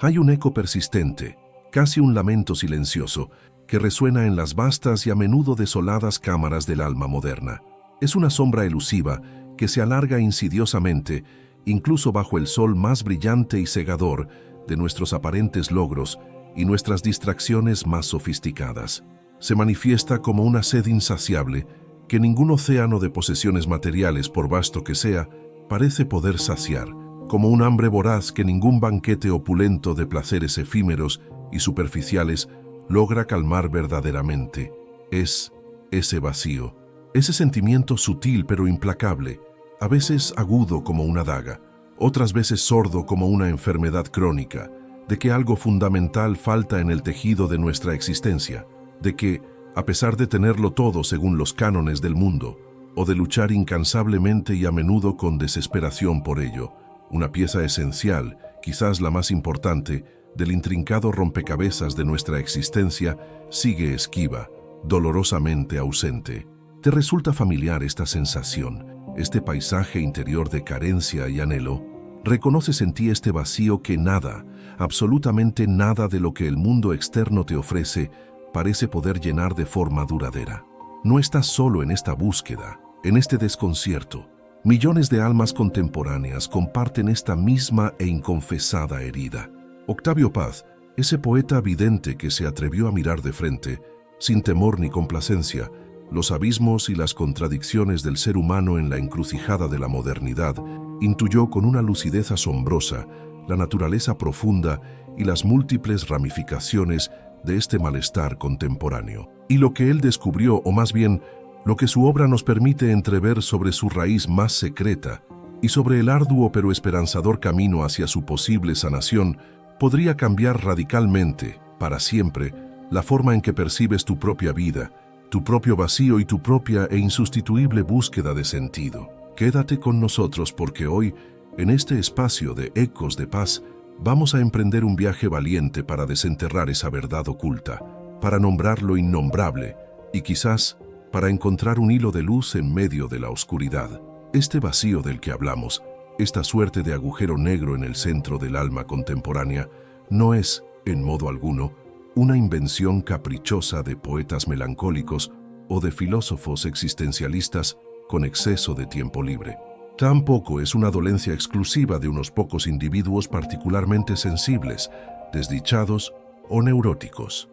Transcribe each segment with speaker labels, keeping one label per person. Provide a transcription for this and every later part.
Speaker 1: Hay un eco persistente, casi un lamento silencioso, que resuena en las vastas y a menudo desoladas cámaras del alma moderna. Es una sombra elusiva que se alarga insidiosamente, incluso bajo el sol más brillante y cegador de nuestros aparentes logros y nuestras distracciones más sofisticadas. Se manifiesta como una sed insaciable que ningún océano de posesiones materiales, por vasto que sea, parece poder saciar, como un hambre voraz que ningún banquete opulento de placeres efímeros y superficiales logra calmar verdaderamente. Es ese vacío, ese sentimiento sutil pero implacable, a veces agudo como una daga, otras veces sordo como una enfermedad crónica, de que algo fundamental falta en el tejido de nuestra existencia, de que, a pesar de tenerlo todo según los cánones del mundo, o de luchar incansablemente y a menudo con desesperación por ello, una pieza esencial, quizás la más importante, del intrincado rompecabezas de nuestra existencia, sigue esquiva, dolorosamente ausente. ¿Te resulta familiar esta sensación, este paisaje interior de carencia y anhelo? ¿Reconoces en ti este vacío que nada, absolutamente nada de lo que el mundo externo te ofrece, parece poder llenar de forma duradera? No estás solo en esta búsqueda, en este desconcierto. Millones de almas contemporáneas comparten esta misma e inconfesada herida. Octavio Paz, ese poeta vidente que se atrevió a mirar de frente, sin temor ni complacencia, los abismos y las contradicciones del ser humano en la encrucijada de la modernidad, intuyó con una lucidez asombrosa la naturaleza profunda y las múltiples ramificaciones de este malestar contemporáneo. Y lo que él descubrió, o más bien, lo que su obra nos permite entrever sobre su raíz más secreta y sobre el arduo pero esperanzador camino hacia su posible sanación, podría cambiar radicalmente, para siempre, la forma en que percibes tu propia vida, tu propio vacío y tu propia e insustituible búsqueda de sentido. Quédate con nosotros porque hoy, en este espacio de Ecos de Paz, vamos a emprender un viaje valiente para desenterrar esa verdad oculta, para nombrar lo innombrable y quizás para encontrar un hilo de luz en medio de la oscuridad. Este vacío del que hablamos, esta suerte de agujero negro en el centro del alma contemporánea, no es, en modo alguno, una invención caprichosa de poetas melancólicos o de filósofos existencialistas con exceso de tiempo libre. Tampoco es una dolencia exclusiva de unos pocos individuos particularmente sensibles, desdichados o neuróticos.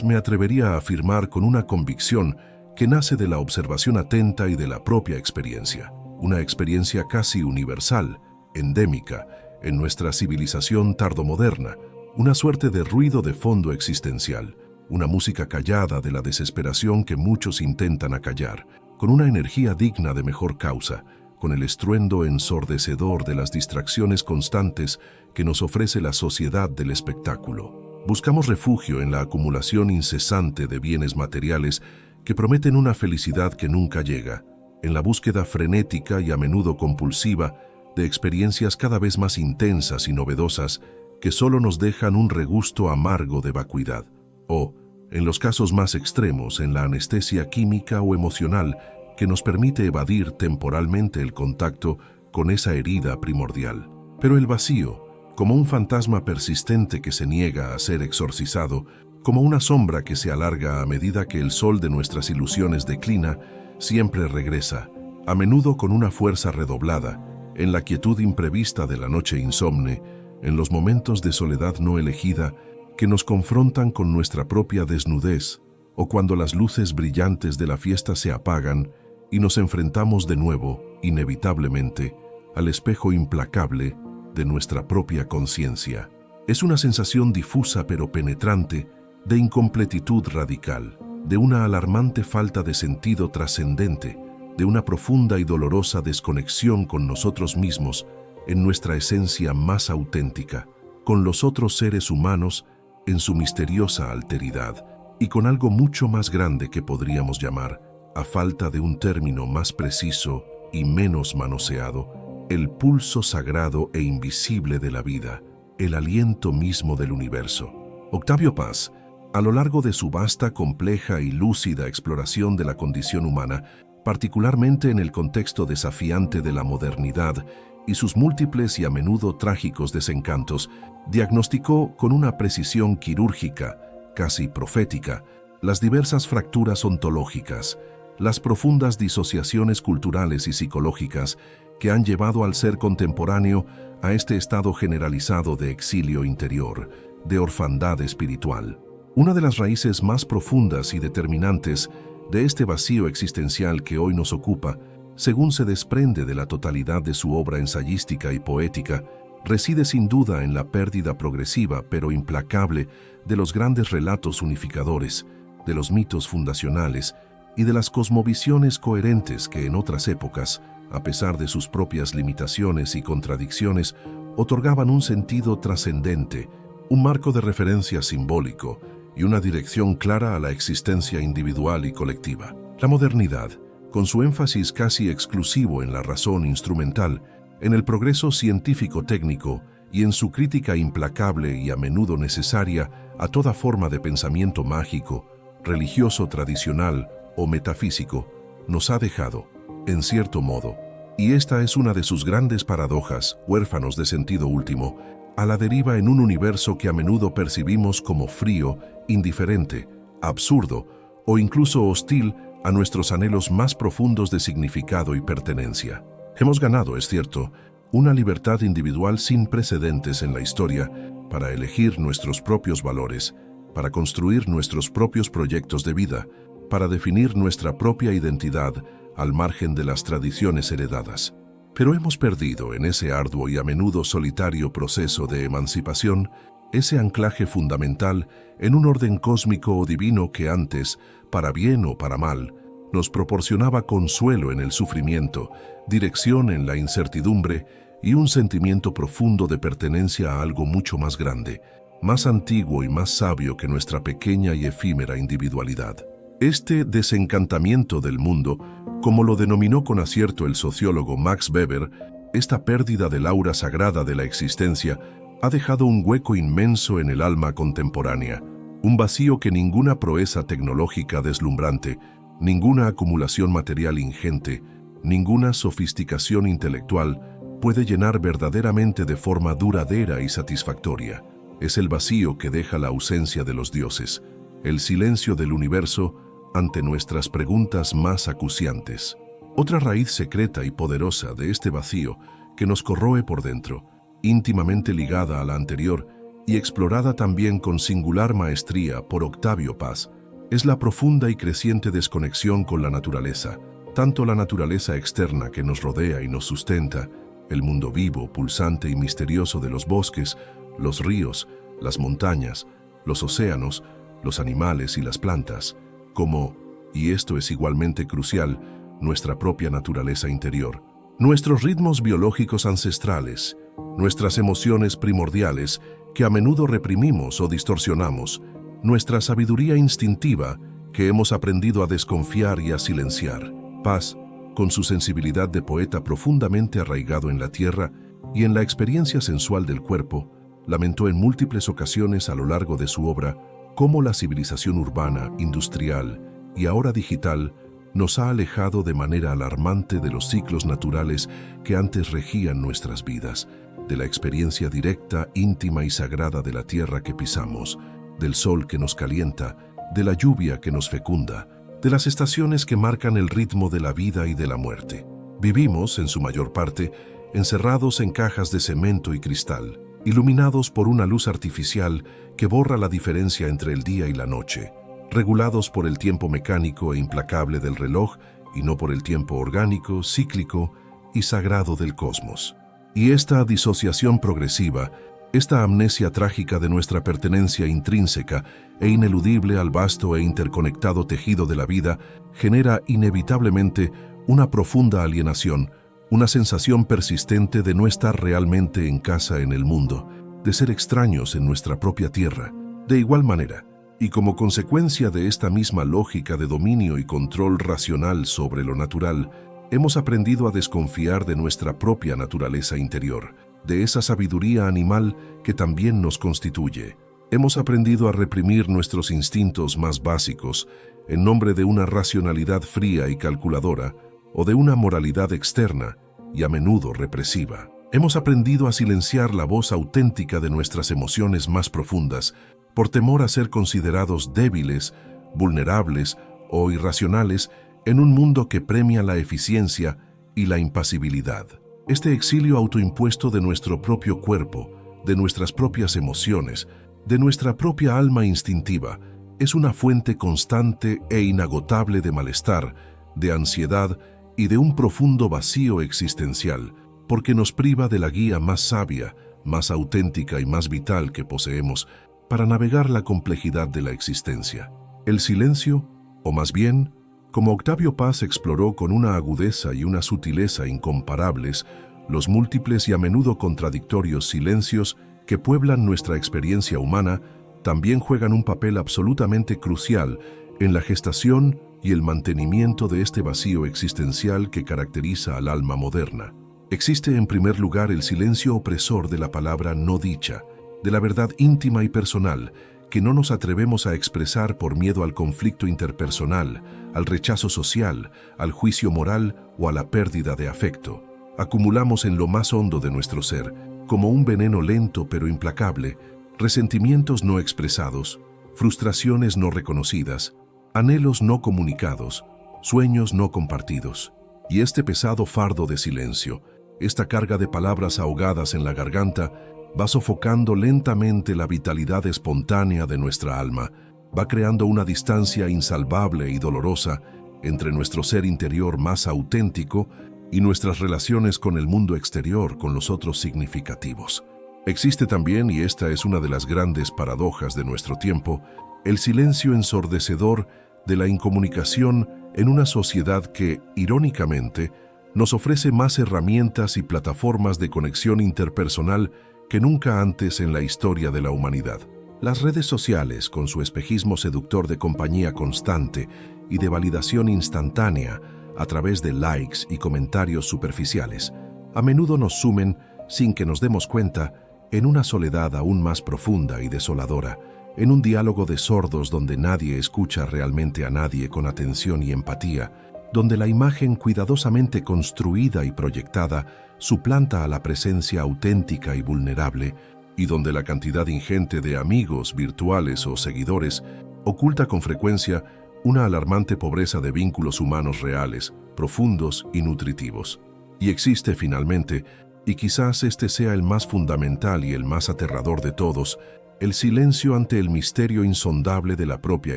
Speaker 1: Me atrevería a afirmar con una convicción que nace de la observación atenta y de la propia experiencia, una experiencia casi universal, endémica, en nuestra civilización tardomoderna, una suerte de ruido de fondo existencial, una música callada de la desesperación que muchos intentan acallar, con una energía digna de mejor causa, con el estruendo ensordecedor de las distracciones constantes que nos ofrece la sociedad del espectáculo. Buscamos refugio en la acumulación incesante de bienes materiales que prometen una felicidad que nunca llega, en la búsqueda frenética y a menudo compulsiva de experiencias cada vez más intensas y novedosas que solo nos dejan un regusto amargo de vacuidad, o, en los casos más extremos, en la anestesia química o emocional que nos permite evadir temporalmente el contacto con esa herida primordial. Pero el vacío, como un fantasma persistente que se niega a ser exorcizado, como una sombra que se alarga a medida que el sol de nuestras ilusiones declina, siempre regresa, a menudo con una fuerza redoblada, en la quietud imprevista de la noche insomne, en los momentos de soledad no elegida que nos confrontan con nuestra propia desnudez, o cuando las luces brillantes de la fiesta se apagan y nos enfrentamos de nuevo, inevitablemente, al espejo implacable de nuestra propia conciencia. Es una sensación difusa pero penetrante de incompletitud radical, de una alarmante falta de sentido trascendente, de una profunda y dolorosa desconexión con nosotros mismos en nuestra esencia más auténtica, con los otros seres humanos en su misteriosa alteridad y con algo mucho más grande que podríamos llamar, a falta de un término más preciso y menos manoseado, el pulso sagrado e invisible de la vida, el aliento mismo del universo. Octavio Paz, a lo largo de su vasta, compleja y lúcida exploración de la condición humana, particularmente en el contexto desafiante de la modernidad y sus múltiples y a menudo trágicos desencantos, diagnosticó con una precisión quirúrgica, casi profética, las diversas fracturas ontológicas, las profundas disociaciones culturales y psicológicas que han llevado al ser contemporáneo a este estado generalizado de exilio interior, de orfandad espiritual. Una de las raíces más profundas y determinantes de este vacío existencial que hoy nos ocupa, según se desprende de la totalidad de su obra ensayística y poética, reside sin duda en la pérdida progresiva pero implacable de los grandes relatos unificadores, de los mitos fundacionales y de las cosmovisiones coherentes que en otras épocas, a pesar de sus propias limitaciones y contradicciones, otorgaban un sentido trascendente, un marco de referencia simbólico y una dirección clara a la existencia individual y colectiva. La modernidad, con su énfasis casi exclusivo en la razón instrumental, en el progreso científico-técnico y en su crítica implacable y a menudo necesaria a toda forma de pensamiento mágico, religioso tradicional o metafísico, nos ha dejado, en cierto modo, y esta es una de sus grandes paradojas, huérfanos de sentido último, a la deriva en un universo que a menudo percibimos como frío, indiferente, absurdo o incluso hostil a nuestros anhelos más profundos de significado y pertenencia. Hemos ganado, es cierto, una libertad individual sin precedentes en la historia para elegir nuestros propios valores, para construir nuestros propios proyectos de vida, para definir nuestra propia identidad al margen de las tradiciones heredadas. Pero hemos perdido en ese arduo y a menudo solitario proceso de emancipación ese anclaje fundamental en un orden cósmico o divino que antes, para bien o para mal, nos proporcionaba consuelo en el sufrimiento, dirección en la incertidumbre y un sentimiento profundo de pertenencia a algo mucho más grande, más antiguo y más sabio que nuestra pequeña y efímera individualidad. Este desencantamiento del mundo, como lo denominó con acierto el sociólogo Max Weber, esta pérdida del aura sagrada de la existencia, ha dejado un hueco inmenso en el alma contemporánea, un vacío que ninguna proeza tecnológica deslumbrante, ninguna acumulación material ingente, ninguna sofisticación intelectual puede llenar verdaderamente de forma duradera y satisfactoria. Es el vacío que deja la ausencia de los dioses, el silencio del universo ante nuestras preguntas más acuciantes. Otra raíz secreta y poderosa de este vacío que nos corroe por dentro, íntimamente ligada a la anterior y explorada también con singular maestría por Octavio Paz, es la profunda y creciente desconexión con la naturaleza, tanto la naturaleza externa que nos rodea y nos sustenta, el mundo vivo, pulsante y misterioso de los bosques, los ríos, las montañas, los océanos, los animales y las plantas, como, y esto es igualmente crucial, nuestra propia naturaleza interior. Nuestros ritmos biológicos ancestrales, nuestras emociones primordiales que a menudo reprimimos o distorsionamos, nuestra sabiduría instintiva que hemos aprendido a desconfiar y a silenciar. Paz, con su sensibilidad de poeta profundamente arraigado en la tierra y en la experiencia sensual del cuerpo, lamentó en múltiples ocasiones a lo largo de su obra cómo la civilización urbana, industrial y ahora digital nos ha alejado de manera alarmante de los ciclos naturales que antes regían nuestras vidas, de la experiencia directa, íntima y sagrada de la tierra que pisamos, del sol que nos calienta, de la lluvia que nos fecunda, de las estaciones que marcan el ritmo de la vida y de la muerte. Vivimos, en su mayor parte, encerrados en cajas de cemento y cristal, iluminados por una luz artificial que borra la diferencia entre el día y la noche, regulados por el tiempo mecánico e implacable del reloj y no por el tiempo orgánico, cíclico y sagrado del cosmos. Y esta disociación progresiva, esta amnesia trágica de nuestra pertenencia intrínseca e ineludible al vasto e interconectado tejido de la vida, genera inevitablemente una profunda alienación, una sensación persistente de no estar realmente en casa en el mundo, de ser extraños en nuestra propia tierra. De igual manera, y como consecuencia de esta misma lógica de dominio y control racional sobre lo natural, hemos aprendido a desconfiar de nuestra propia naturaleza interior, de esa sabiduría animal que también nos constituye. Hemos aprendido a reprimir nuestros instintos más básicos en nombre de una racionalidad fría y calculadora o de una moralidad externa y a menudo represiva. Hemos aprendido a silenciar la voz auténtica de nuestras emociones más profundas por temor a ser considerados débiles, vulnerables o irracionales en un mundo que premia la eficiencia y la impasibilidad. Este exilio autoimpuesto de nuestro propio cuerpo, de nuestras propias emociones, de nuestra propia alma instintiva, es una fuente constante e inagotable de malestar, de ansiedad y de un profundo vacío existencial, porque nos priva de la guía más sabia, más auténtica y más vital que poseemos para navegar la complejidad de la existencia. El silencio, o más bien, como Octavio Paz exploró con una agudeza y una sutileza incomparables, los múltiples y a menudo contradictorios silencios que pueblan nuestra experiencia humana, también juegan un papel absolutamente crucial en la gestación y el mantenimiento de este vacío existencial que caracteriza al alma moderna. Existe en primer lugar el silencio opresor de la palabra no dicha, de la verdad íntima y personal, que no nos atrevemos a expresar por miedo al conflicto interpersonal, al rechazo social, al juicio moral o a la pérdida de afecto. Acumulamos en lo más hondo de nuestro ser, como un veneno lento pero implacable, resentimientos no expresados, frustraciones no reconocidas, anhelos no comunicados, sueños no compartidos. Y este pesado fardo de silencio, esta carga de palabras ahogadas en la garganta, va sofocando lentamente la vitalidad espontánea de nuestra alma, va creando una distancia insalvable y dolorosa entre nuestro ser interior más auténtico y nuestras relaciones con el mundo exterior, con los otros significativos. Existe también, y esta es una de las grandes paradojas de nuestro tiempo, el silencio ensordecedor de la incomunicación en una sociedad que, irónicamente, nos ofrece más herramientas y plataformas de conexión interpersonal que nunca antes en la historia de la humanidad. Las redes sociales, con su espejismo seductor de compañía constante y de validación instantánea a través de likes y comentarios superficiales, a menudo nos sumen, sin que nos demos cuenta, en una soledad aún más profunda y desoladora, en un diálogo de sordos donde nadie escucha realmente a nadie con atención y empatía, donde la imagen cuidadosamente construida y proyectada suplanta a la presencia auténtica y vulnerable, y donde la cantidad ingente de amigos virtuales o seguidores oculta con frecuencia una alarmante pobreza de vínculos humanos reales, profundos y nutritivos. Y existe finalmente, y quizás este sea el más fundamental y el más aterrador de todos, el silencio ante el misterio insondable de la propia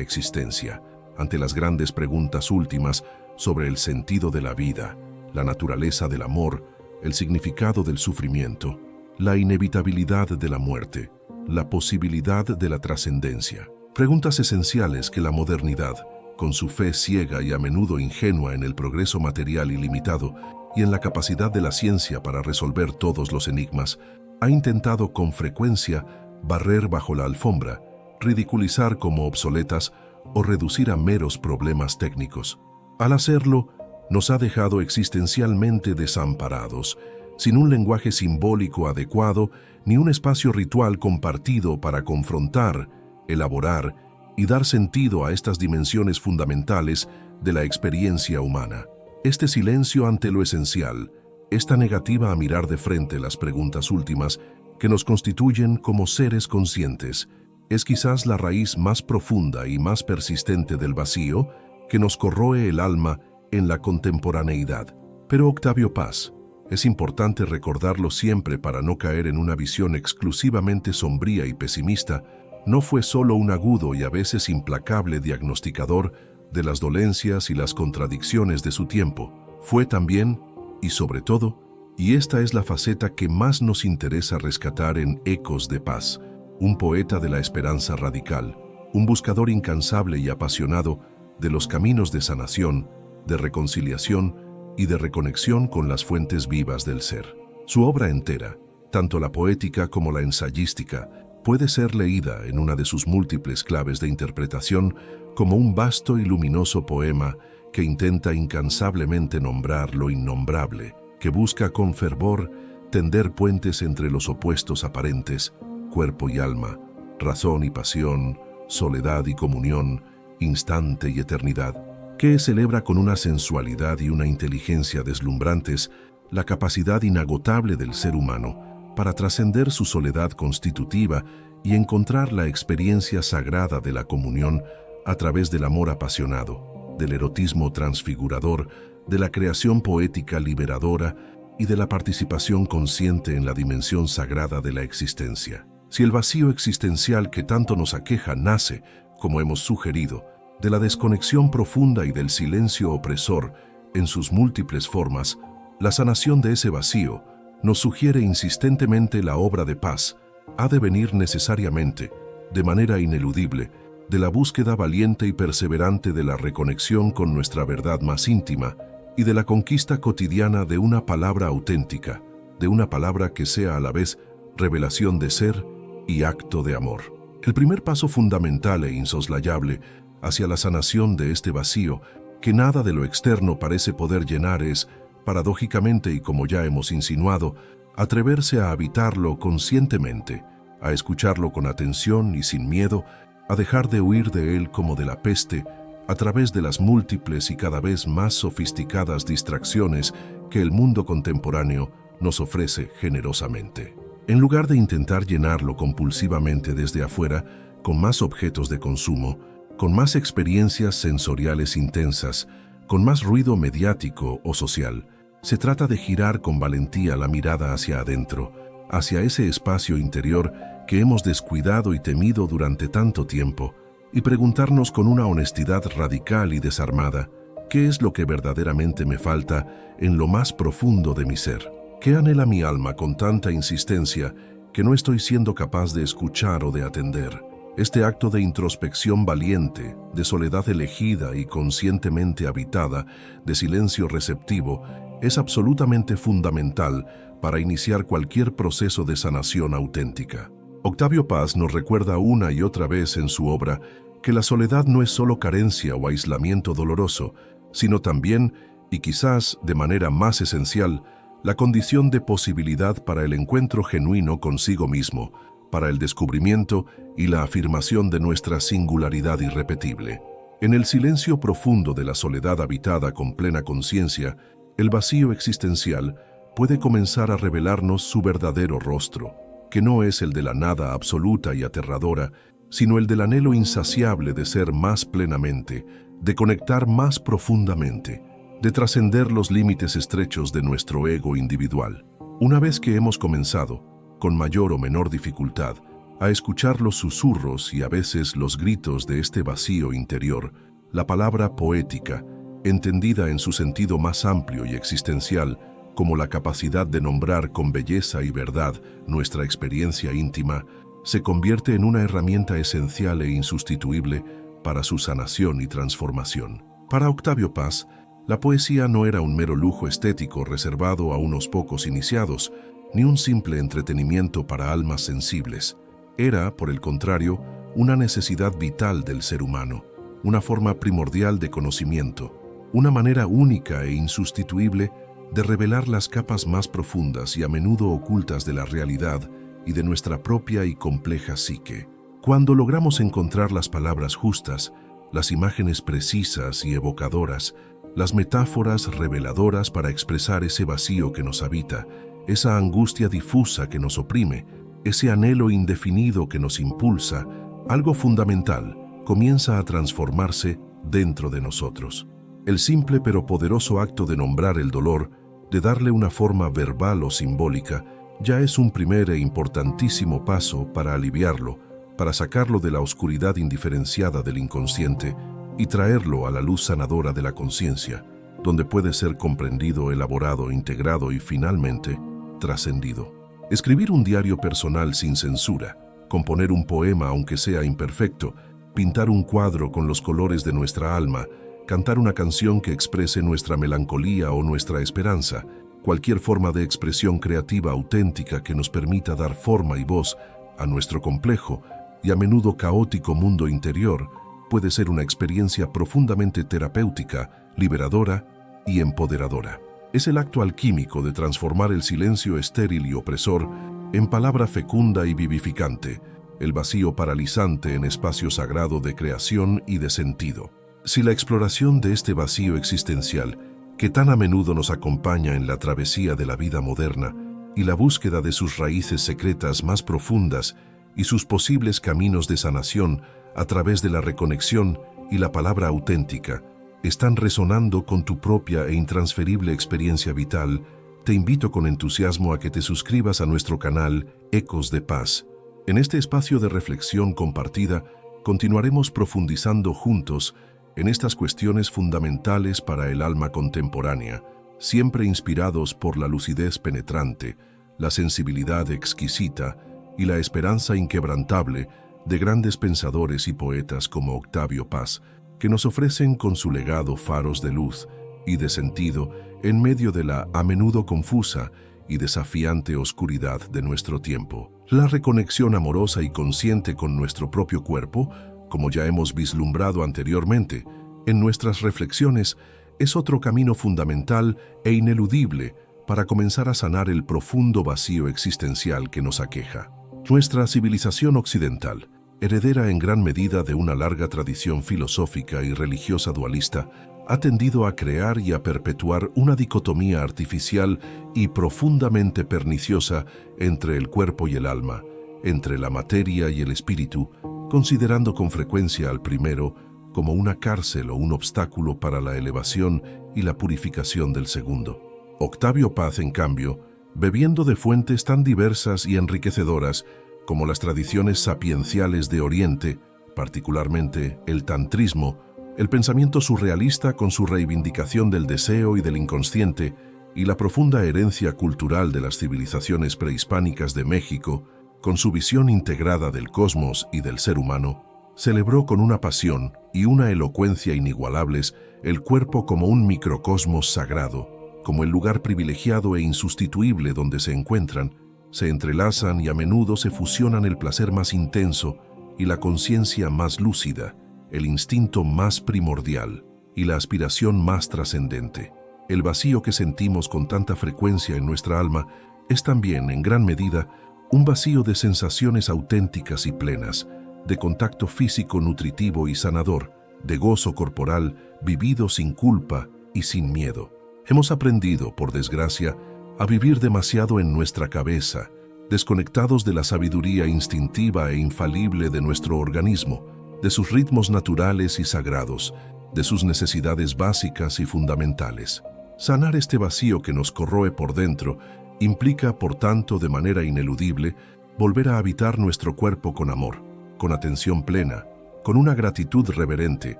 Speaker 1: existencia, ante las grandes preguntas últimas sobre el sentido de la vida, la naturaleza del amor, el significado del sufrimiento, la inevitabilidad de la muerte, la posibilidad de la trascendencia. Preguntas esenciales que la modernidad, con su fe ciega y a menudo ingenua en el progreso material ilimitado y en la capacidad de la ciencia para resolver todos los enigmas, ha intentado con frecuencia barrer bajo la alfombra, ridiculizar como obsoletas o reducir a meros problemas técnicos. Al hacerlo, nos ha dejado existencialmente desamparados, sin un lenguaje simbólico adecuado ni un espacio ritual compartido para confrontar, elaborar y dar sentido a estas dimensiones fundamentales de la experiencia humana. Este silencio ante lo esencial, esta negativa a mirar de frente las preguntas últimas que nos constituyen como seres conscientes, es quizás la raíz más profunda y más persistente del vacío que nos corroe el alma en la contemporaneidad. Pero Octavio Paz, es importante recordarlo siempre para no caer en una visión exclusivamente sombría y pesimista, no fue solo un agudo y a veces implacable diagnosticador de las dolencias y las contradicciones de su tiempo. Fue también, y sobre todo, y esta es la faceta que más nos interesa rescatar en Ecos de Paz, un poeta de la esperanza radical, un buscador incansable y apasionado de los caminos de sanación, de reconciliación y de reconexión con las fuentes vivas del ser. Su obra entera, tanto la poética como la ensayística, puede ser leída en una de sus múltiples claves de interpretación como un vasto y luminoso poema que intenta incansablemente nombrar lo innombrable, que busca con fervor tender puentes entre los opuestos aparentes, cuerpo y alma, razón y pasión, soledad y comunión, instante y eternidad, que celebra con una sensualidad y una inteligencia deslumbrantes la capacidad inagotable del ser humano para trascender su soledad constitutiva y encontrar la experiencia sagrada de la comunión a través del amor apasionado, del erotismo transfigurador, de la creación poética liberadora y de la participación consciente en la dimensión sagrada de la existencia. Si el vacío existencial que tanto nos aqueja nace, como hemos sugerido, de la desconexión profunda y del silencio opresor en sus múltiples formas, la sanación de ese vacío, nos sugiere insistentemente la obra de paz, ha de venir necesariamente, de manera ineludible, de la búsqueda valiente y perseverante de la reconexión con nuestra verdad más íntima y de la conquista cotidiana de una palabra auténtica, de una palabra que sea a la vez revelación de ser y acto de amor. El primer paso fundamental e insoslayable hacia la sanación de este vacío que nada de lo externo parece poder llenar es, paradójicamente y como ya hemos insinuado, atreverse a habitarlo conscientemente, a escucharlo con atención y sin miedo, a dejar de huir de él como de la peste, a través de las múltiples y cada vez más sofisticadas distracciones que el mundo contemporáneo nos ofrece generosamente. En lugar de intentar llenarlo compulsivamente desde afuera, con más objetos de consumo, con más experiencias sensoriales intensas, con más ruido mediático o social, se trata de girar con valentía la mirada hacia adentro, hacia ese espacio interior que hemos descuidado y temido durante tanto tiempo, y preguntarnos con una honestidad radical y desarmada, ¿qué es lo que verdaderamente me falta en lo más profundo de mi ser? ¿Qué anhela mi alma con tanta insistencia que no estoy siendo capaz de escuchar o de atender? Este acto de introspección valiente, de soledad elegida y conscientemente habitada, de silencio receptivo, es absolutamente fundamental para iniciar cualquier proceso de sanación auténtica. Octavio Paz nos recuerda una y otra vez en su obra que la soledad no es solo carencia o aislamiento doloroso, sino también, y quizás de manera más esencial, la condición de posibilidad para el encuentro genuino consigo mismo, para el descubrimiento y la afirmación de nuestra singularidad irrepetible. En el silencio profundo de la soledad habitada con plena conciencia, el vacío existencial puede comenzar a revelarnos su verdadero rostro, que no es el de la nada absoluta y aterradora, sino el del anhelo insaciable de ser más plenamente, de conectar más profundamente, de trascender los límites estrechos de nuestro ego individual. Una vez que hemos comenzado, con mayor o menor dificultad, a escuchar los susurros y a veces los gritos de este vacío interior, la palabra poética, entendida en su sentido más amplio y existencial, como la capacidad de nombrar con belleza y verdad nuestra experiencia íntima, se convierte en una herramienta esencial e insustituible para su sanación y transformación. Para Octavio Paz, la poesía no era un mero lujo estético reservado a unos pocos iniciados, ni un simple entretenimiento para almas sensibles. Era, por el contrario, una necesidad vital del ser humano, una forma primordial de conocimiento, una manera única e insustituible de revelar las capas más profundas y a menudo ocultas de la realidad y de nuestra propia y compleja psique. Cuando logramos encontrar las palabras justas, las imágenes precisas y evocadoras, las metáforas reveladoras para expresar ese vacío que nos habita, esa angustia difusa que nos oprime, ese anhelo indefinido que nos impulsa, algo fundamental comienza a transformarse dentro de nosotros. El simple pero poderoso acto de nombrar el dolor, de darle una forma verbal o simbólica, ya es un primer e importantísimo paso para aliviarlo, para sacarlo de la oscuridad indiferenciada del inconsciente y traerlo a la luz sanadora de la conciencia, donde puede ser comprendido, elaborado, integrado y finalmente trascendido. Escribir un diario personal sin censura, componer un poema aunque sea imperfecto, pintar un cuadro con los colores de nuestra alma, cantar una canción que exprese nuestra melancolía o nuestra esperanza, cualquier forma de expresión creativa auténtica que nos permita dar forma y voz a nuestro complejo y a menudo caótico mundo interior, puede ser una experiencia profundamente terapéutica, liberadora y empoderadora. Es el acto alquímico de transformar el silencio estéril y opresor en palabra fecunda y vivificante, el vacío paralizante en espacio sagrado de creación y de sentido. Si la exploración de este vacío existencial que tan a menudo nos acompaña en la travesía de la vida moderna y la búsqueda de sus raíces secretas más profundas y sus posibles caminos de sanación a través de la reconexión y la palabra auténtica, están resonando con tu propia e intransferible experiencia vital. Te invito con entusiasmo a que te suscribas a nuestro canal Ecos de Paz. En este espacio de reflexión compartida, continuaremos profundizando juntos en estas cuestiones fundamentales para el alma contemporánea, siempre inspirados por la lucidez penetrante, la sensibilidad exquisita y la esperanza inquebrantable de grandes pensadores y poetas como Octavio Paz, que nos ofrecen con su legado faros de luz y de sentido en medio de la a menudo confusa y desafiante oscuridad de nuestro tiempo. La reconexión amorosa y consciente con nuestro propio cuerpo, como ya hemos vislumbrado anteriormente, en nuestras reflexiones, es otro camino fundamental e ineludible para comenzar a sanar el profundo vacío existencial que nos aqueja. Nuestra civilización occidental, heredera en gran medida de una larga tradición filosófica y religiosa dualista, ha tendido a crear y a perpetuar una dicotomía artificial y profundamente perniciosa entre el cuerpo y el alma, entre la materia y el espíritu, considerando con frecuencia al primero como una cárcel o un obstáculo para la elevación y la purificación del segundo. Octavio Paz, en cambio, bebiendo de fuentes tan diversas y enriquecedoras como las tradiciones sapienciales de Oriente, particularmente el tantrismo, el pensamiento surrealista con su reivindicación del deseo y del inconsciente, y la profunda herencia cultural de las civilizaciones prehispánicas de México, con su visión integrada del cosmos y del ser humano, celebró con una pasión y una elocuencia inigualables el cuerpo como un microcosmos sagrado, como el lugar privilegiado e insustituible donde se encuentran, se entrelazan y a menudo se fusionan el placer más intenso y la conciencia más lúcida, el instinto más primordial y la aspiración más trascendente. El vacío que sentimos con tanta frecuencia en nuestra alma es también, en gran medida, un vacío de sensaciones auténticas y plenas, de contacto físico nutritivo y sanador, de gozo corporal vivido sin culpa y sin miedo. Hemos aprendido, por desgracia, a vivir demasiado en nuestra cabeza, desconectados de la sabiduría instintiva e infalible de nuestro organismo, de sus ritmos naturales y sagrados, de sus necesidades básicas y fundamentales. Sanar este vacío que nos corroe por dentro implica, por tanto, de manera ineludible, volver a habitar nuestro cuerpo con amor, con atención plena, con una gratitud reverente,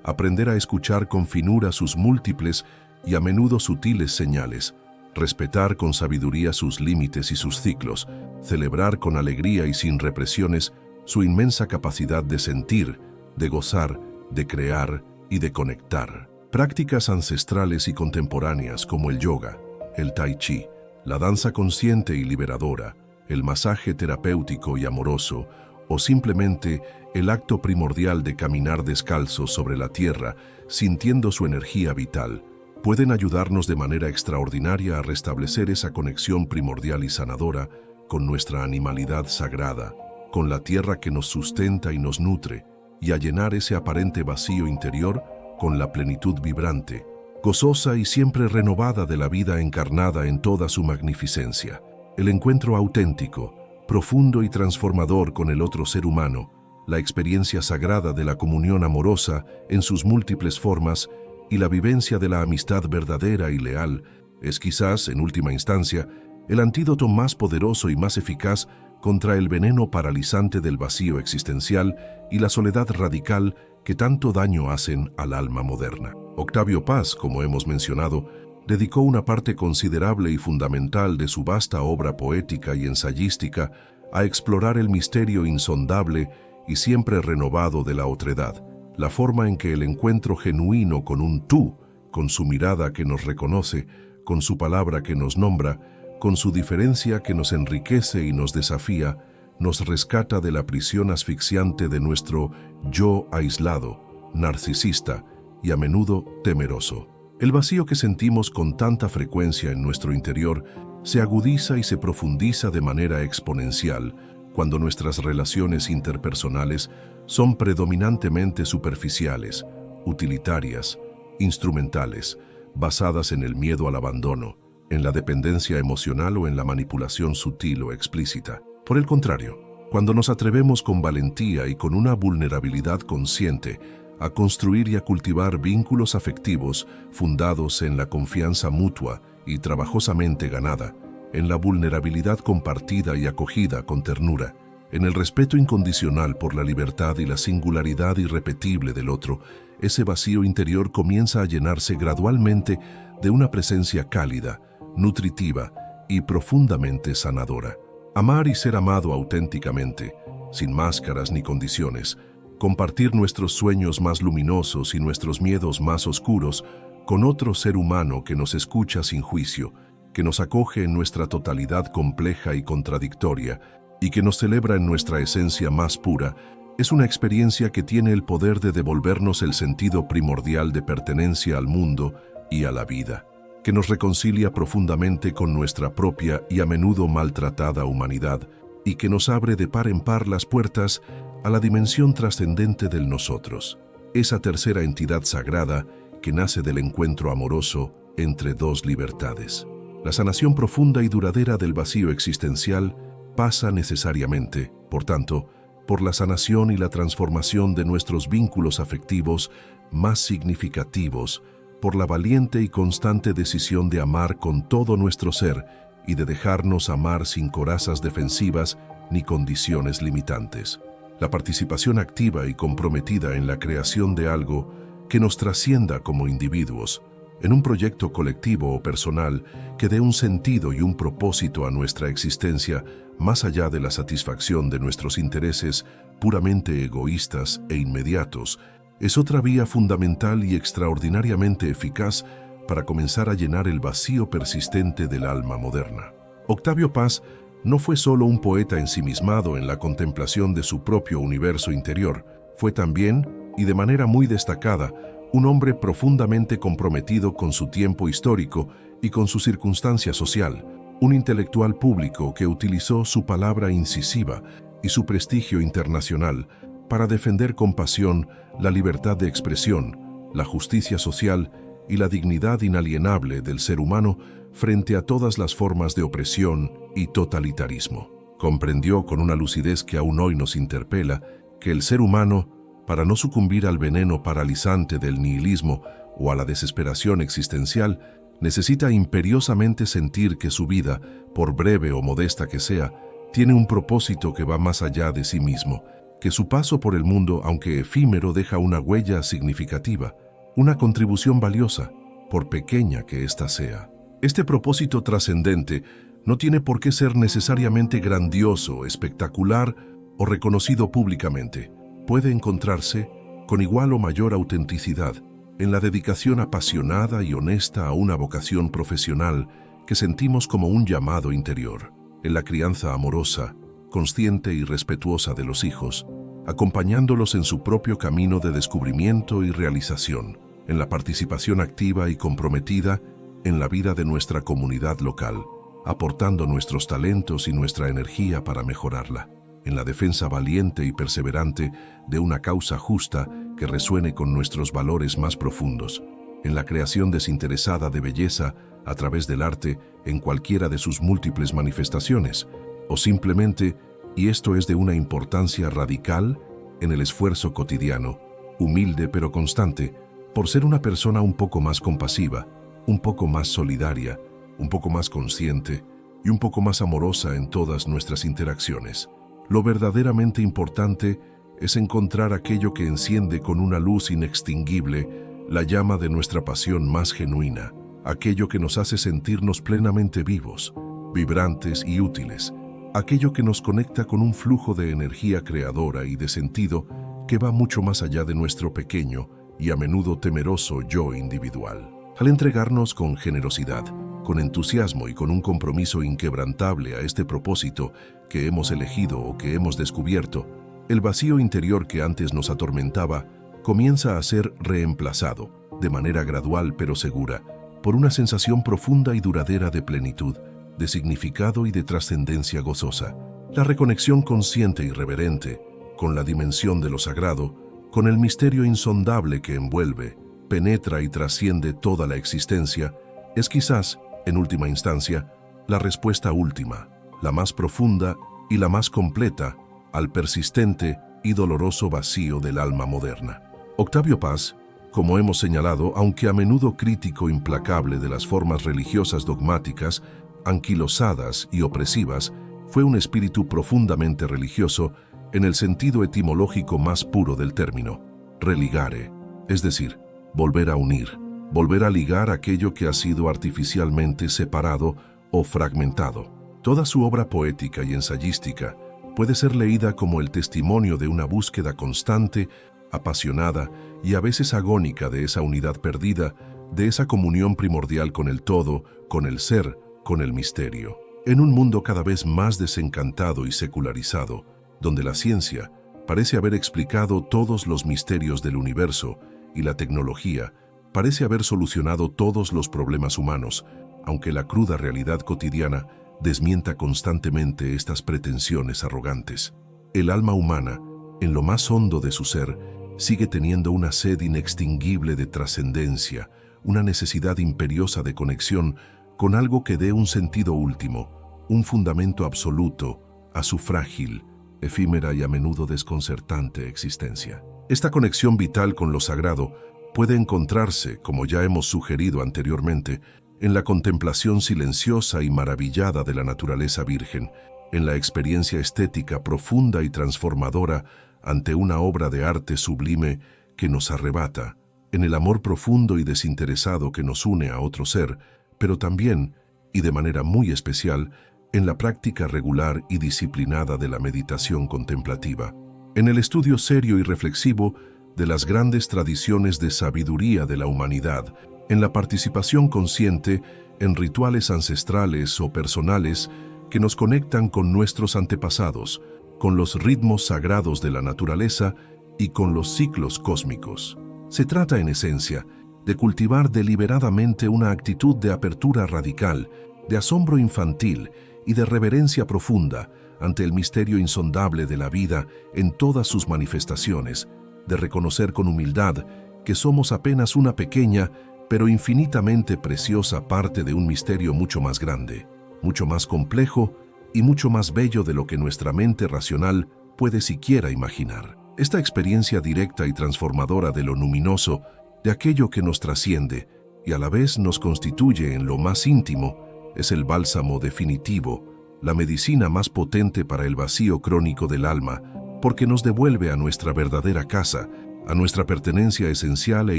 Speaker 1: aprender a escuchar con finura sus múltiples y a menudo sutiles señales, respetar con sabiduría sus límites y sus ciclos, celebrar con alegría y sin represiones su inmensa capacidad de sentir, de gozar, de crear y de conectar. Prácticas ancestrales y contemporáneas como el yoga, el tai chi, la danza consciente y liberadora, el masaje terapéutico y amoroso, o simplemente el acto primordial de caminar descalzo sobre la tierra, sintiendo su energía vital, pueden ayudarnos de manera extraordinaria a restablecer esa conexión primordial y sanadora con nuestra animalidad sagrada, con la tierra que nos sustenta y nos nutre, y a llenar ese aparente vacío interior con la plenitud vibrante, gozosa y siempre renovada de la vida encarnada en toda su magnificencia. El encuentro auténtico, profundo y transformador con el otro ser humano, la experiencia sagrada de la comunión amorosa en sus múltiples formas y la vivencia de la amistad verdadera y leal, es quizás, en última instancia, el antídoto más poderoso y más eficaz contra el veneno paralizante del vacío existencial y la soledad radical que tanto daño hacen al alma moderna. Octavio Paz, como hemos mencionado, dedicó una parte considerable y fundamental de su vasta obra poética y ensayística a explorar el misterio insondable y siempre renovado de la otredad, la forma en que el encuentro genuino con un tú, con su mirada que nos reconoce, con su palabra que nos nombra, con su diferencia que nos enriquece y nos desafía, nos rescata de la prisión asfixiante de nuestro yo aislado, narcisista y a menudo temeroso. El vacío que sentimos con tanta frecuencia en nuestro interior se agudiza y se profundiza de manera exponencial cuando nuestras relaciones interpersonales son predominantemente superficiales, utilitarias, instrumentales, basadas en el miedo al abandono, en la dependencia emocional o en la manipulación sutil o explícita. Por el contrario, cuando nos atrevemos con valentía y con una vulnerabilidad consciente a construir y a cultivar vínculos afectivos fundados en la confianza mutua y trabajosamente ganada, en la vulnerabilidad compartida y acogida con ternura, en el respeto incondicional por la libertad y la singularidad irrepetible del otro, ese vacío interior comienza a llenarse gradualmente de una presencia cálida, nutritiva y profundamente sanadora. Amar y ser amado auténticamente, sin máscaras ni condiciones, compartir nuestros sueños más luminosos y nuestros miedos más oscuros con otro ser humano que nos escucha sin juicio, que nos acoge en nuestra totalidad compleja y contradictoria y que nos celebra en nuestra esencia más pura, es una experiencia que tiene el poder de devolvernos el sentido primordial de pertenencia al mundo y a la vida, que nos reconcilia profundamente con nuestra propia y a menudo maltratada humanidad y que nos abre de par en par las puertas a la dimensión trascendente del nosotros, esa tercera entidad sagrada que nace del encuentro amoroso entre dos libertades. La sanación profunda y duradera del vacío existencial pasa necesariamente, por tanto, por la sanación y la transformación de nuestros vínculos afectivos más significativos, por la valiente y constante decisión de amar con todo nuestro ser y de dejarnos amar sin corazas defensivas ni condiciones limitantes. La participación activa y comprometida en la creación de algo que nos trascienda como individuos, en un proyecto colectivo o personal que dé un sentido y un propósito a nuestra existencia más allá de la satisfacción de nuestros intereses puramente egoístas e inmediatos, es otra vía fundamental y extraordinariamente eficaz para comenzar a llenar el vacío persistente del alma moderna. Octavio Paz no fue solo un poeta ensimismado en la contemplación de su propio universo interior, fue también, y de manera muy destacada, un hombre profundamente comprometido con su tiempo histórico y con su circunstancia social, un intelectual público que utilizó su palabra incisiva y su prestigio internacional para defender con pasión la libertad de expresión, la justicia social y la dignidad inalienable del ser humano frente a todas las formas de opresión y totalitarismo. Comprendió con una lucidez que aún hoy nos interpela que el ser humano, para no sucumbir al veneno paralizante del nihilismo o a la desesperación existencial, necesita imperiosamente sentir que su vida, por breve o modesta que sea, tiene un propósito que va más allá de sí mismo, que su paso por el mundo, aunque efímero, deja una huella significativa, una contribución valiosa, por pequeña que ésta sea. Este propósito trascendente no tiene por qué ser necesariamente grandioso, espectacular o reconocido públicamente. Puede encontrarse, con igual o mayor autenticidad, en la dedicación apasionada y honesta a una vocación profesional que sentimos como un llamado interior, en la crianza amorosa, consciente y respetuosa de los hijos, acompañándolos en su propio camino de descubrimiento y realización, en la participación activa y comprometida en la vida de nuestra comunidad local, aportando nuestros talentos y nuestra energía para mejorarla, en la defensa valiente y perseverante de una causa justa que resuene con nuestros valores más profundos, en la creación desinteresada de belleza a través del arte en cualquiera de sus múltiples manifestaciones, o simplemente, y esto es de una importancia radical, en el esfuerzo cotidiano, humilde pero constante, por ser una persona un poco más compasiva, un poco más solidaria, un poco más consciente y un poco más amorosa en todas nuestras interacciones. Lo verdaderamente importante es encontrar aquello que enciende con una luz inextinguible la llama de nuestra pasión más genuina, aquello que nos hace sentirnos plenamente vivos, vibrantes y útiles, aquello que nos conecta con un flujo de energía creadora y de sentido que va mucho más allá de nuestro pequeño y a menudo temeroso yo individual. Al entregarnos con generosidad, con entusiasmo y con un compromiso inquebrantable a este propósito que hemos elegido o que hemos descubierto, el vacío interior que antes nos atormentaba comienza a ser reemplazado, de manera gradual pero segura, por una sensación profunda y duradera de plenitud, de significado y de trascendencia gozosa. La reconexión consciente y reverente con la dimensión de lo sagrado, con el misterio insondable que envuelve, penetra y trasciende toda la existencia, es quizás, en última instancia, la respuesta última, la más profunda y la más completa al persistente y doloroso vacío del alma moderna. Octavio Paz, como hemos señalado, aunque a menudo crítico implacable de las formas religiosas dogmáticas, anquilosadas y opresivas, fue un espíritu profundamente religioso en el sentido etimológico más puro del término, religare, es decir, volver a unir, volver a ligar aquello que ha sido artificialmente separado o fragmentado. Toda su obra poética y ensayística puede ser leída como el testimonio de una búsqueda constante, apasionada y a veces agónica de esa unidad perdida, de esa comunión primordial con el todo, con el ser, con el misterio. En un mundo cada vez más desencantado y secularizado, donde la ciencia parece haber explicado todos los misterios del universo y la tecnología parece haber solucionado todos los problemas humanos, aunque la cruda realidad cotidiana desmienta constantemente estas pretensiones arrogantes. El alma humana, en lo más hondo de su ser, sigue teniendo una sed inextinguible de trascendencia, una necesidad imperiosa de conexión con algo que dé un sentido último, un fundamento absoluto a su frágil, efímera y a menudo desconcertante existencia. Esta conexión vital con lo sagrado puede encontrarse, como ya hemos sugerido anteriormente, en la contemplación silenciosa y maravillada de la naturaleza virgen, en la experiencia estética profunda y transformadora ante una obra de arte sublime que nos arrebata, en el amor profundo y desinteresado que nos une a otro ser, pero también, y de manera muy especial, en la práctica regular y disciplinada de la meditación contemplativa, en el estudio serio y reflexivo de las grandes tradiciones de sabiduría de la humanidad, en la participación consciente en rituales ancestrales o personales que nos conectan con nuestros antepasados, con los ritmos sagrados de la naturaleza y con los ciclos cósmicos. Se trata, en esencia, de cultivar deliberadamente una actitud de apertura radical, de asombro infantil y de reverencia profunda ante el misterio insondable de la vida en todas sus manifestaciones, de reconocer con humildad que somos apenas una pequeña pero infinitamente preciosa parte de un misterio mucho más grande, mucho más complejo y mucho más bello de lo que nuestra mente racional puede siquiera imaginar. Esta experiencia directa y transformadora de lo luminoso, de aquello que nos trasciende y a la vez nos constituye en lo más íntimo, es el bálsamo definitivo, la medicina más potente para el vacío crónico del alma, porque nos devuelve a nuestra verdadera casa, a nuestra pertenencia esencial e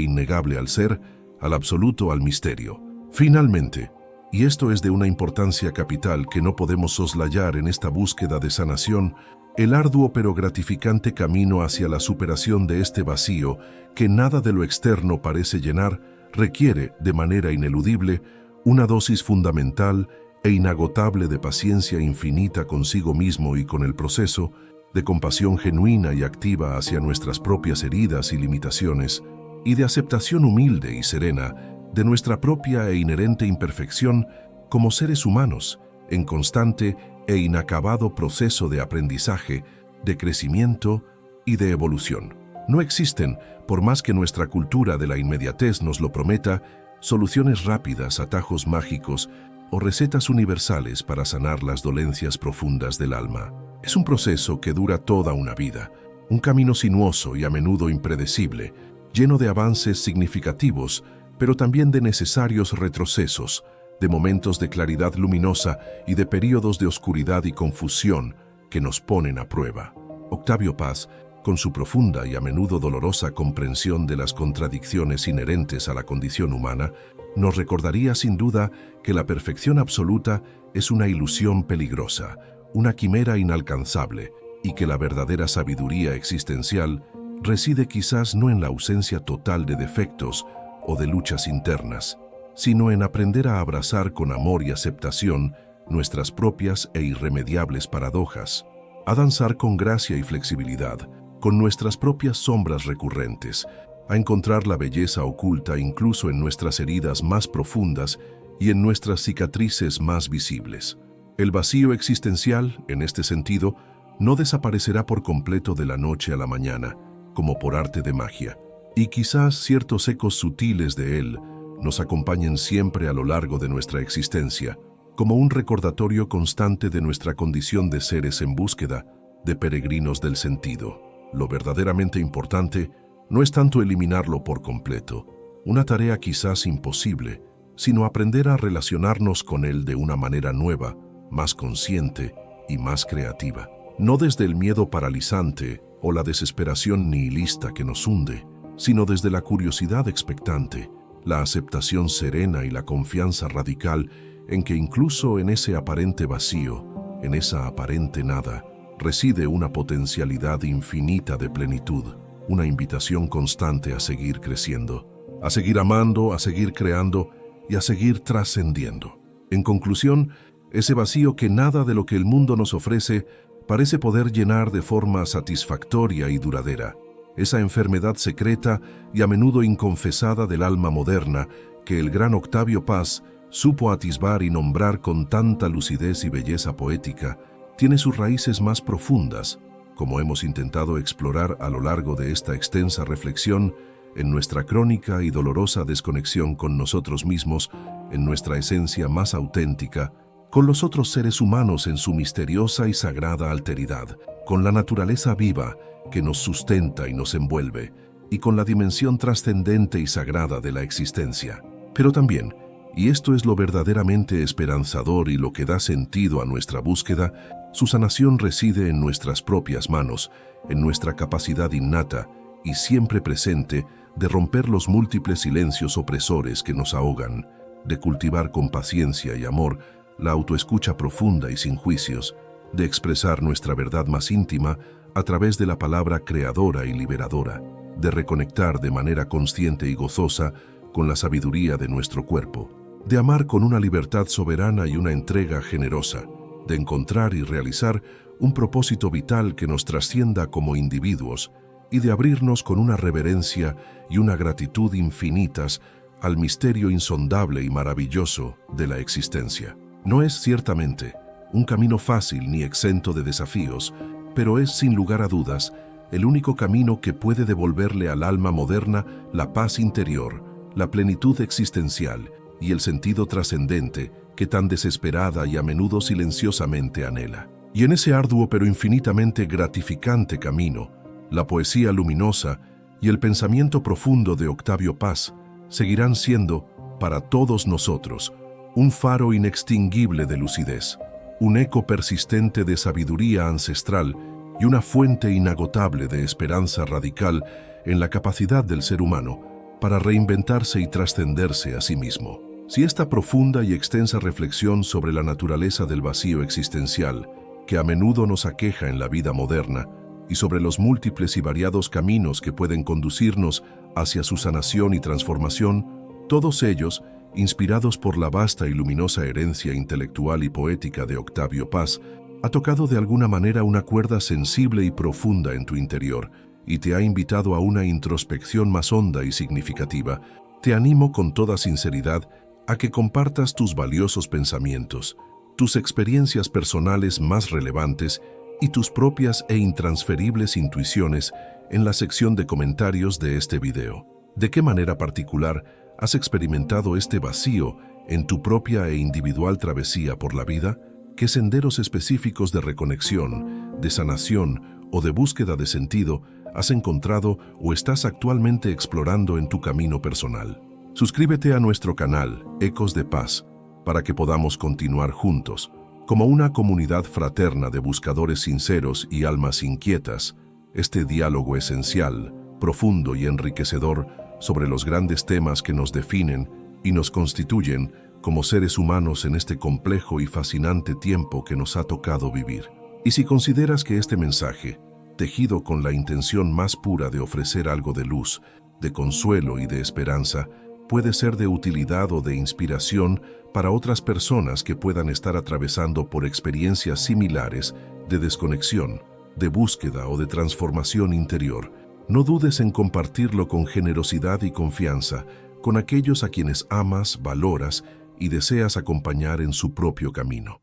Speaker 1: innegable al ser, al absoluto, al misterio. Finalmente, y esto es de una importancia capital que no podemos soslayar en esta búsqueda de sanación, el arduo pero gratificante camino hacia la superación de este vacío que nada de lo externo parece llenar, requiere, de manera ineludible, una dosis fundamental e inagotable de paciencia infinita consigo mismo y con el proceso, de compasión genuina y activa hacia nuestras propias heridas y limitaciones, y de aceptación humilde y serena de nuestra propia e inherente imperfección como seres humanos, en constante e inacabado proceso de aprendizaje, de crecimiento y de evolución. No existen, por más que nuestra cultura de la inmediatez nos lo prometa, soluciones rápidas, atajos mágicos o recetas universales para sanar las dolencias profundas del alma. Es un proceso que dura toda una vida, un camino sinuoso y a menudo impredecible, lleno de avances significativos, pero también de necesarios retrocesos, de momentos de claridad luminosa y de períodos de oscuridad y confusión que nos ponen a prueba. Octavio Paz, con su profunda y a menudo dolorosa comprensión de las contradicciones inherentes a la condición humana, nos recordaría sin duda que la perfección absoluta es una ilusión peligrosa, una quimera inalcanzable, y que la verdadera sabiduría existencial reside quizás no en la ausencia total de defectos o de luchas internas, sino en aprender a abrazar con amor y aceptación nuestras propias e irremediables paradojas, a danzar con gracia y flexibilidad con nuestras propias sombras recurrentes, a encontrar la belleza oculta incluso en nuestras heridas más profundas y en nuestras cicatrices más visibles. El vacío existencial, en este sentido, no desaparecerá por completo de la noche a la mañana, como por arte de magia, Y quizás ciertos ecos sutiles de él nos acompañen siempre a lo largo de nuestra existencia, como un recordatorio constante de nuestra condición de seres en búsqueda, de peregrinos del sentido. Lo verdaderamente importante no es tanto eliminarlo por completo, una tarea quizás imposible, sino aprender a relacionarnos con él de una manera nueva, más consciente y más creativa. No desde el miedo paralizante o la desesperación nihilista que nos hunde, sino desde la curiosidad expectante, la aceptación serena y la confianza radical en que incluso en ese aparente vacío, en esa aparente nada, reside una potencialidad infinita de plenitud, una invitación constante a seguir creciendo, a seguir amando, a seguir creando y a seguir trascendiendo. En conclusión, ese vacío que nada de lo que el mundo nos ofrece parece poder llenar de forma satisfactoria y duradera, esa enfermedad secreta y a menudo inconfesada del alma moderna que el gran Octavio Paz supo atisbar y nombrar con tanta lucidez y belleza poética, tiene sus raíces más profundas, como hemos intentado explorar a lo largo de esta extensa reflexión, en nuestra crónica y dolorosa desconexión con nosotros mismos, en nuestra esencia más auténtica, con los otros seres humanos en su misteriosa y sagrada alteridad, con la naturaleza viva que nos sustenta y nos envuelve, y con la dimensión trascendente y sagrada de la existencia. Pero también, y esto es lo verdaderamente esperanzador y lo que da sentido a nuestra búsqueda, su sanación reside en nuestras propias manos, en nuestra capacidad innata y siempre presente de romper los múltiples silencios opresores que nos ahogan, de cultivar con paciencia y amor la autoescucha profunda y sin juicios, de expresar nuestra verdad más íntima a través de la palabra creadora y liberadora, de reconectar de manera consciente y gozosa con la sabiduría de nuestro cuerpo, de amar con una libertad soberana y una entrega generosa, de encontrar y realizar un propósito vital que nos trascienda como individuos y de abrirnos con una reverencia y una gratitud infinitas al misterio insondable y maravilloso de la existencia. No es ciertamente un camino fácil ni exento de desafíos, pero es sin lugar a dudas el único camino que puede devolverle al alma moderna la paz interior, la plenitud existencial y el sentido trascendente que tan desesperada y a menudo silenciosamente anhela. Y en ese arduo pero infinitamente gratificante camino, la poesía luminosa y el pensamiento profundo de Octavio Paz seguirán siendo, para todos nosotros, un faro inextinguible de lucidez, un eco persistente de sabiduría ancestral y una fuente inagotable de esperanza radical en la capacidad del ser humano para reinventarse y trascenderse a sí mismo. Si esta profunda y extensa reflexión sobre la naturaleza del vacío existencial, que a menudo nos aqueja en la vida moderna, y sobre los múltiples y variados caminos que pueden conducirnos hacia su sanación y transformación, todos ellos, inspirados por la vasta y luminosa herencia intelectual y poética de Octavio Paz, ha tocado de alguna manera una cuerda sensible y profunda en tu interior y te ha invitado a una introspección más honda y significativa. Te animo con toda sinceridad a que compartas tus valiosos pensamientos, tus experiencias personales más relevantes y tus propias e intransferibles intuiciones en la sección de comentarios de este video. ¿De qué manera particular has experimentado este vacío en tu propia e individual travesía por la vida? ¿Qué senderos específicos de reconexión, de sanación o de búsqueda de sentido has encontrado o estás actualmente explorando en tu camino personal? Suscríbete a nuestro canal, Ecos de Paz, para que podamos continuar juntos, como una comunidad fraterna de buscadores sinceros y almas inquietas, este diálogo esencial, profundo y enriquecedor sobre los grandes temas que nos definen y nos constituyen como seres humanos en este complejo y fascinante tiempo que nos ha tocado vivir. Y si consideras que este mensaje, tejido con la intención más pura de ofrecer algo de luz, de consuelo y de esperanza, puede ser de utilidad o de inspiración para otras personas que puedan estar atravesando por experiencias similares de desconexión, de búsqueda o de transformación interior, no dudes en compartirlo con generosidad y confianza con aquellos a quienes amas, valoras y deseas acompañar en su propio camino.